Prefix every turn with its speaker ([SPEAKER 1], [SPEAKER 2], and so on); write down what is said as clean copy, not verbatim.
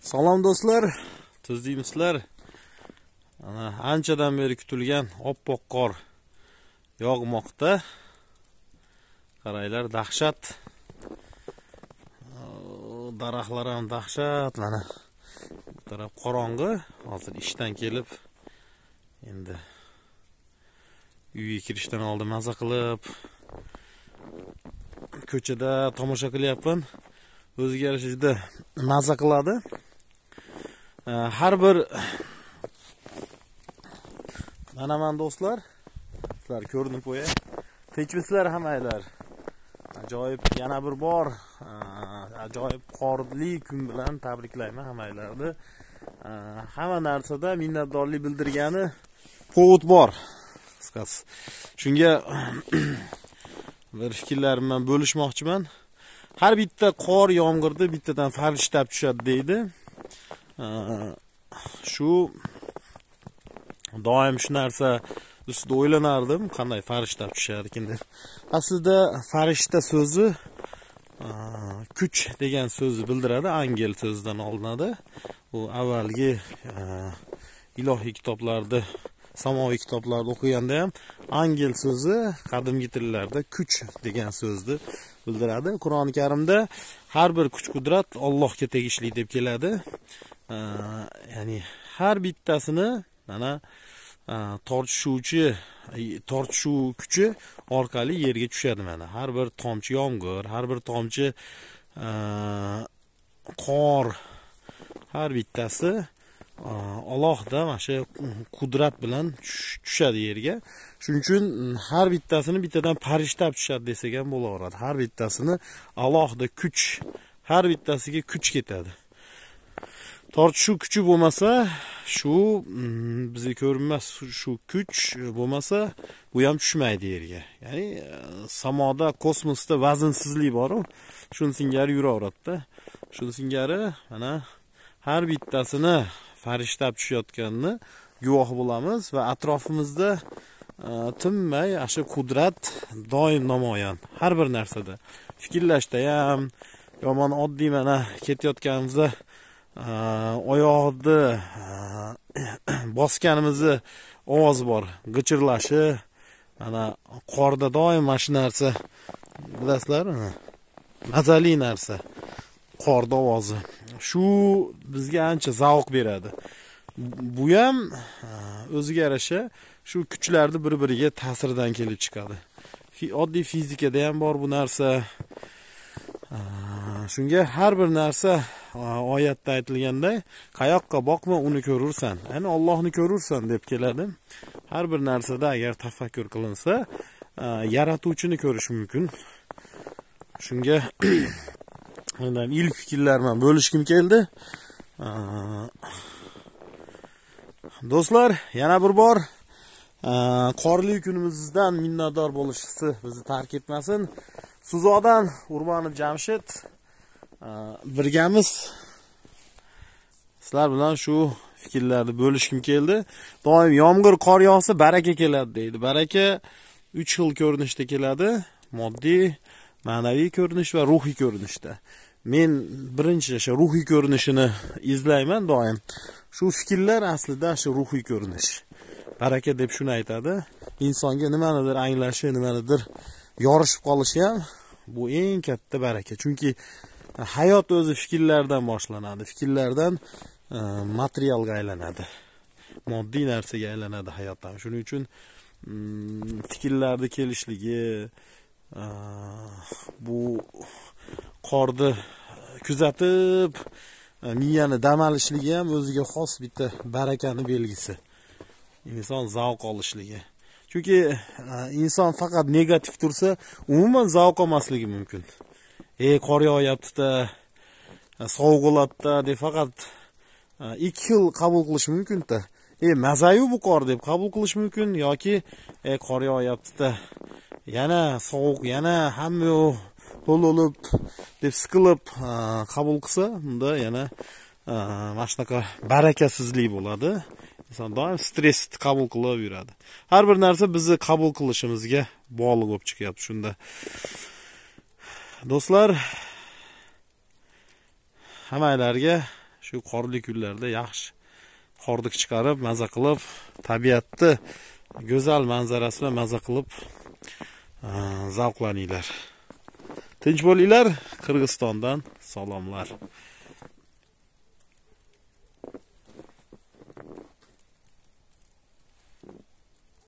[SPEAKER 1] Salom do'stlar, tuzdiymizlar. Anchadan beri kutilgan oppoq qor yog'moqda. Qaraylar, dahshat. Daraxtlar ham dahshat. Mana bu taraf qorong'i. Hozir ishdan kelib, endi uyga kirishdan oldin maza qilib ko'chada tomosha qilyapman. O'ziga yarasha juda maza qiladi. Har bir manaman do'stlar, sizlar ko'rinib qo'yay. Tinchmisizlar hammanglar? Ajoyib, yana bir bor ajoyib qorli kun bilan tabriklayman hammanglarni. Hamma narsada minnatdorlik bildirgani povod bor. Qisqasi. Shunga bir fikrlarim bilan bo'lishmoqchiman. Har bitta qor yomg'irda bittadan farishtab tushadi deydi. Shu doim shu narsa ustida o'ylanardim, qanday farishtab tushar ekan deb. Aslida farishta so'zi kuch degan so'zni bildiradi, angel so'zidan olinadi. Bu avvalgi ilohiy kitoblarda, samoviy kitoblarda o'qiganda ham angel so'zi qadimgi tillarda kuch degan so'zni bildiradi. Qur'oni Karimda har bir kuch-qudrat Allohga tegishli deb keladi. Ya'ni har bittasini mana tortishuv kuchi orqali yerga tushadi. Mana har bir tomchi yomg'ir, har bir tomchi qor, har bittasi alohida mana shu qudrat bilan tushadi yerga. Shuning uchun har bittasini bittadan farishtab tushadi desak ham bo'laveradi. Har bittasini alohida kuch, har bittasiga kuch ketadi. Tortishuv kuchi bo'lmasa, shu bizga ko'rinmas shu kuch bo'lmasa, bu ham tushmaydi yerga. Ya'ni samoda, kosmosda vazinsizlik bor-ku, shuni singari yuraveradi-da. Shuni singari mana har bittasini farishtab tushayotganini guvoh bo'lamiz va atrofimizda tinmay shu qudrat doim namoyon har bir narsada. Fikrlashda ham, yomon oddiy mana ketayotganimizda oyoqni bosganimizni ovozi bor, g'ichirlashi, mana qorda doim mana shu narsa, bilasizlarmi? Mazali narsa. Qorda ovozi. Shu bizga ancha zavq beradi. Bu ham o'ziga yarasha shu kuchlarni bir-biriga ta'siridan kelib chiqadi. Oddiy fizikada ham bor bu narsa. Shunga har bir narsa oyatda aytilganday, qayoqqa boqma uni ko'rursan. Ya'ni Allohni ko'rursan deb keladi. Har bir narsada agar tafakkur qilinsa, yaratuvchini ko'rish mumkin. Shunga mendan ilk fikrlar bilan bo'lishkim keldi. Do'stlar, yana bir bor qorli kunimizdan minnatdor bo'lishni bizni tark etmasin. Suzodan Urbanov Jamshid birgamiz. Sizlar bilan shu fikrlarni bo'lishkim keldi. Doim yomg'ir, qor yog'sa baraka keladi deydi. Baraka 3 xil ko'rinishda keladi: moddiy, ma'naviy ko'rinish va ruhiy ko'rinishda. Men birinchi o'sha ruhiy ko'rinishini izlayman doim. Shu fikrlar aslida shu ruhiy ko'rinish. Baraka deb shuni aytadi. Insonga nimanidir anglashi, nimanidir yorishib qolishi ham bu eng katta baraka. Chunki hayot o'zi fikrlardan boshlanadi. Fikrlardan materialga aylanadi. Moddiy narsaga aylanadi hayot ham. Shuning uchun fikrlarning kelishligi, bu qorni kuzatib miyani dam olishligi ham o'ziga xos bitta barakani belgisi. Inson zavq olishligi. Chunki inson faqat negativ tursa, umuman zavq olmasligi mumkin. Qor yog'yapti-da, sovuq bo'ladi-da deb faqat ikki xil qabul qilish mumkin-da. Mazayu bu qor deb qabul qilish mumkin yoki qor yog'yapti-da, yana sovuq, yana hamma bo'lib deb siqilib qabul qilsa, unda yana mana shunaqa barakasizlik bo'ladi. Inson doim stress qabul qilib yuradi. Har bir narsa bizni qabul qilishimizga bog'liq bo'lib chiqyapti shunda. Do'stlar, hammanglarga shu shu qorli kunlarda yaxshi hordiq chiqarib, maza qilib, tabiatni go'zal manzarasi bilan maza qilib zavqlaninglar. Tinch bo'linglar. Qirg'izistondan salomlar.